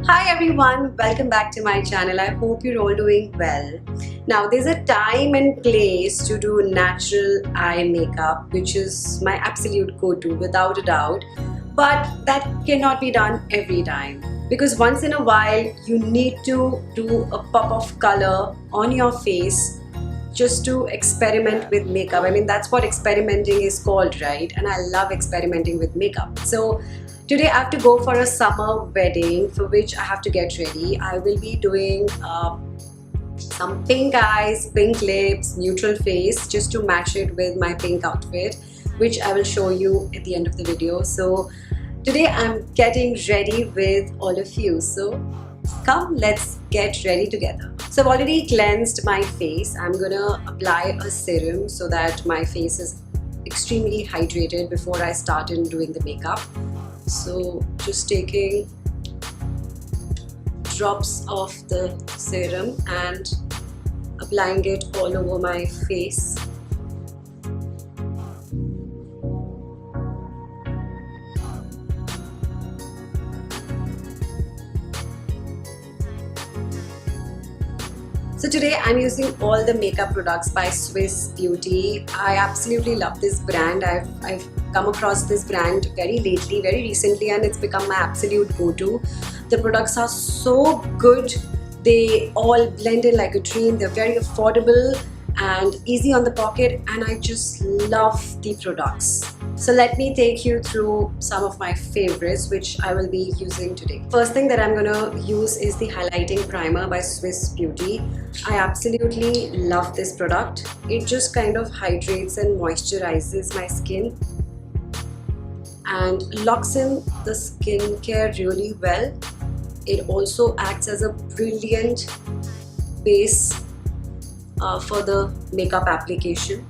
Hi everyone, welcome back to my channel. I hope you're all doing well. Now there's a time and place to do natural eye makeup, which is my absolute go-to without a doubt. But that cannot be done every time, because once in a while you need to do a pop of color on your face just to experiment with makeup. I mean, that's what experimenting is called, right? And I love experimenting with makeup. So today I have to go for a summer wedding for which I have to get ready. I will be doing some pink eyes, pink lips, neutral face, just to match it with my pink outfit, which I will show you at the end of the video. So today I'm getting ready with all of you. So come, let's get ready together. So I've already cleansed my face. I'm gonna apply a serum so that my face is extremely hydrated before I start in doing the makeup. So just taking drops of the serum and applying it all over my face. So today I'm using all the makeup products by Swiss Beauty. I absolutely love this brand. I've come across this brand very recently, and it's become my absolute go-to. The products are so good. They all blend in like a dream. They're very affordable and easy on the pocket, and I just love the products. So let me take you through some of my favorites which I will be using today. First thing that I'm gonna use is the highlighting primer by Swiss Beauty. I absolutely love this product. It just kind of hydrates and moisturizes my skin and locks in the skincare really well. It also acts as a brilliant base for the makeup application,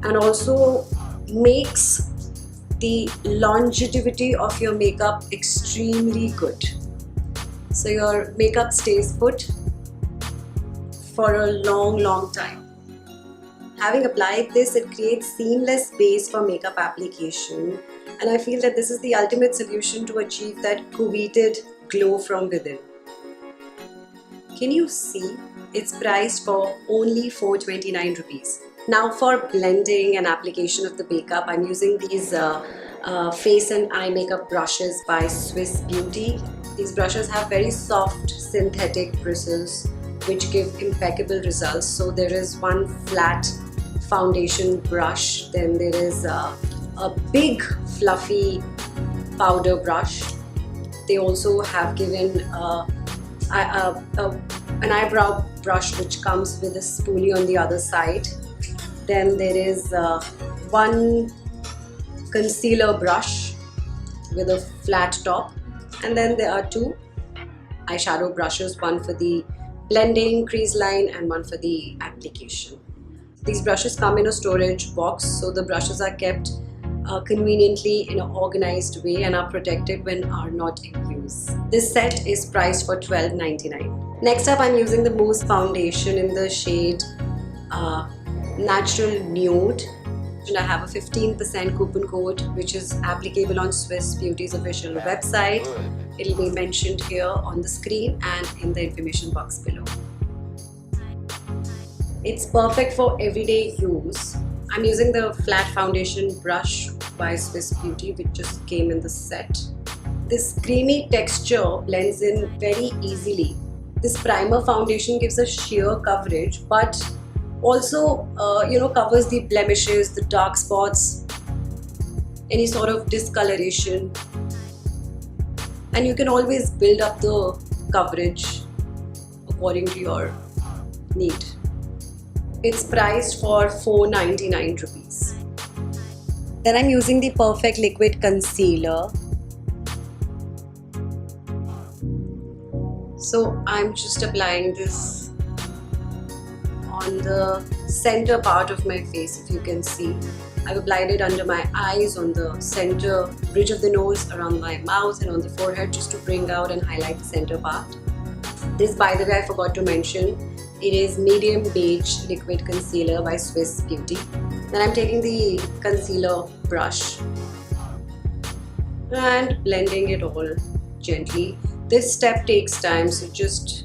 and also makes the longevity of your makeup extremely good. So your makeup stays put for a long time. Having applied this, it creates seamless base for makeup application, and I feel that this is the ultimate solution to achieve that coveted glow from within. Can you see? It's priced for only 429 rupees. Now for blending and application of the makeup, I'm using these face and eye makeup brushes by Swiss Beauty. These brushes have very soft synthetic bristles which give impeccable results. So there is one flat foundation brush, then there is a big fluffy powder brush. They also have given an eyebrow brush which comes with a spoolie on the other side. Then there is one concealer brush with a flat top, and then there are two eyeshadow brushes, one for the blending, crease line, and one for the application. These brushes come in a storage box, so the brushes are kept conveniently in an organized way and are protected when are not in use. This set is priced for $12.99. Next up, I'm using the Mousse foundation in the shade Natural Nude, and I have a 15% coupon code which is applicable on Swiss Beauty's official website. It'll be mentioned here on the screen and in the information box below. It's perfect for everyday use. I'm using the flat foundation brush by Swiss Beauty, which just came in the set. This creamy texture blends in very easily. This primer foundation gives a sheer coverage, but also covers the blemishes, the dark spots, any sort of discoloration, and you can always build up the coverage according to your need. It's priced for 499 rupees. Then I'm using the Perfect Liquid Concealer. So I'm just applying this on the center part of my face. If you can see, I've applied it under my eyes, on the center bridge of the nose, around my mouth, and on the forehead, just to bring out and highlight the center part. This, by the way, I forgot to mention, it is Medium Beige Liquid Concealer by Swiss Beauty. Then I'm taking the concealer brush and blending it all gently. This step takes time, so just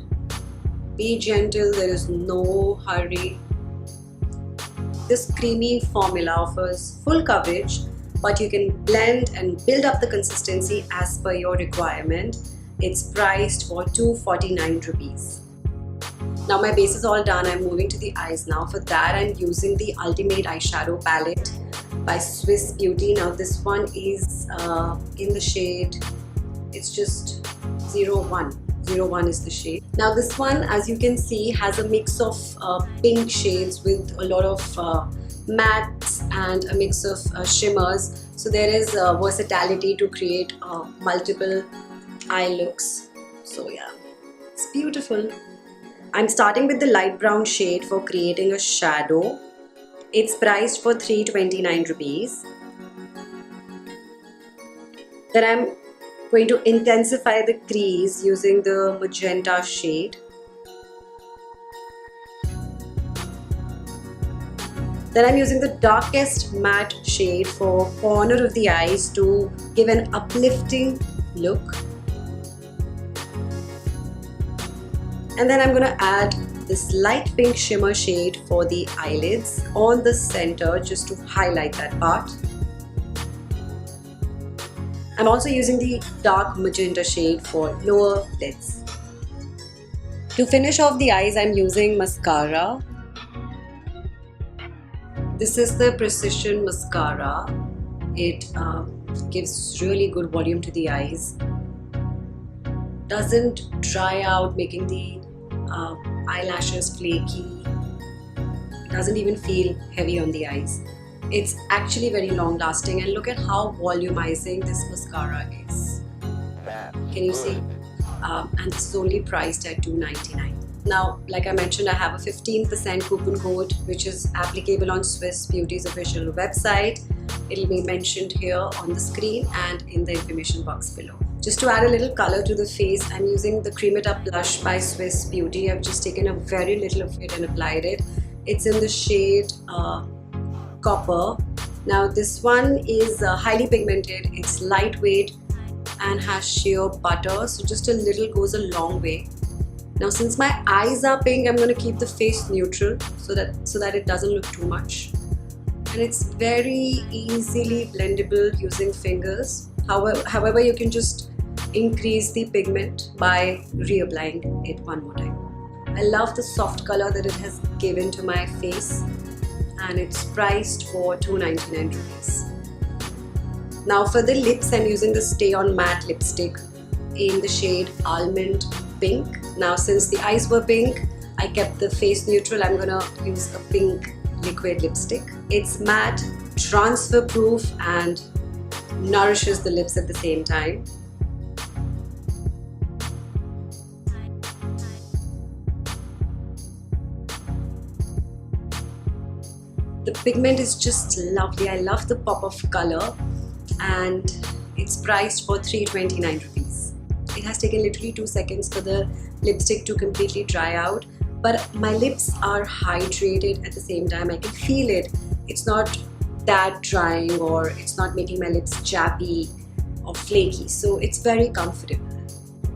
be gentle, there is no hurry. This creamy formula offers full coverage, but you can blend and build up the consistency as per your requirement. It's priced for 249 rupees. Now my base is all done. I'm moving to the eyes now. For that, I'm using the Ultimate Eyeshadow Palette by Swiss Beauty. Now this one is in the shade, it's just 01. 01 is the shade. Now this one, as you can see, has a mix of pink shades with a lot of mattes and a mix of shimmers. So there is versatility to create multiple eye looks. So yeah, it's beautiful. I'm starting with the light brown shade for creating a shadow. It's priced for 329 rupees. Then I'm going to intensify the crease using the magenta shade. Then I'm using the darkest matte shade for corner of the eyes to give an uplifting look. And then I'm going to add this light pink shimmer shade for the eyelids on the center just to highlight that part. I'm also using the dark magenta shade for lower lids. To finish off the eyes, I'm using mascara. This is the Precision Mascara. It gives really good volume to the eyes. Doesn't dry out, making the eyelashes flaky. It doesn't even feel heavy on the eyes. It's actually very long lasting, and look at how volumizing this mascara is. Can you see? And it's only priced at 299. Now, like I mentioned, I have a 15% coupon code which is applicable on Swiss Beauty's official website. It'll be mentioned here on the screen and in the information box below. Just to add a little color to the face, I'm using the Cream It Up blush by Swiss Beauty. I've just taken a very little of it and applied it. It's in the shade Copper. Now this one is highly pigmented, it's lightweight and has sheer butter, so just a little goes a long way. Now since my eyes are pink, I'm going to keep the face neutral so that it doesn't look too much. And it's very easily blendable using fingers. However, you can just increase the pigment by reapplying it one more time. I love the soft color that it has given to my face, and it's priced for 299 rupees. Now for the lips, I'm using the Stay On Matte lipstick in the shade Almond Pink. Now since the eyes were pink, I kept the face neutral. I'm gonna use a pink liquid lipstick. It's matte, transfer proof and nourishes the lips at the same time. The pigment is just lovely. I love the pop of color, and it's priced for 329 rupees. It has taken literally 2 seconds for the lipstick to completely dry out, but my lips are hydrated at the same time. I can feel it. It's not that drying, or it's not making my lips chappy or flaky, so it's very comfortable.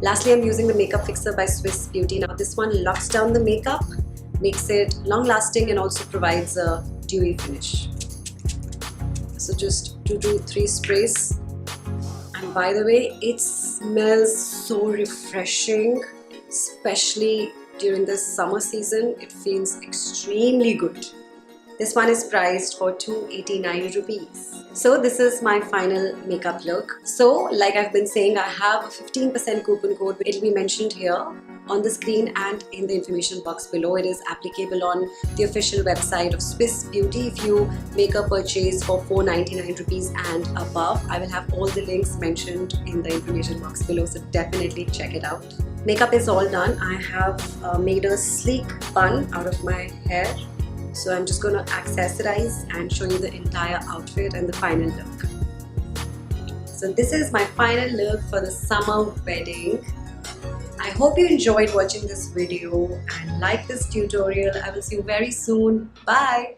Lastly, I'm using the Makeup Fixer by Swiss Beauty. Now this one locks down the makeup, makes it long lasting and also provides a dewy finish. So just 2 to 3 sprays, and by the way, it smells so refreshing, especially during the summer season. It feels extremely good. This one is priced for 289 rupees. So this is my final makeup look. So like I've been saying, I have a 15% coupon code. It will be mentioned here on the screen and in the information box below. It is applicable on the official website of Swiss Beauty if you make a purchase for 499 rupees and above. I will have all the links mentioned in the information box below, so definitely check it out. Makeup is all done. I have made a sleek bun out of my hair. So I'm just going to accessorize and show you the entire outfit and the final look. So this is my final look for the summer wedding. I hope you enjoyed watching this video and like this tutorial. I will see you very soon. Bye!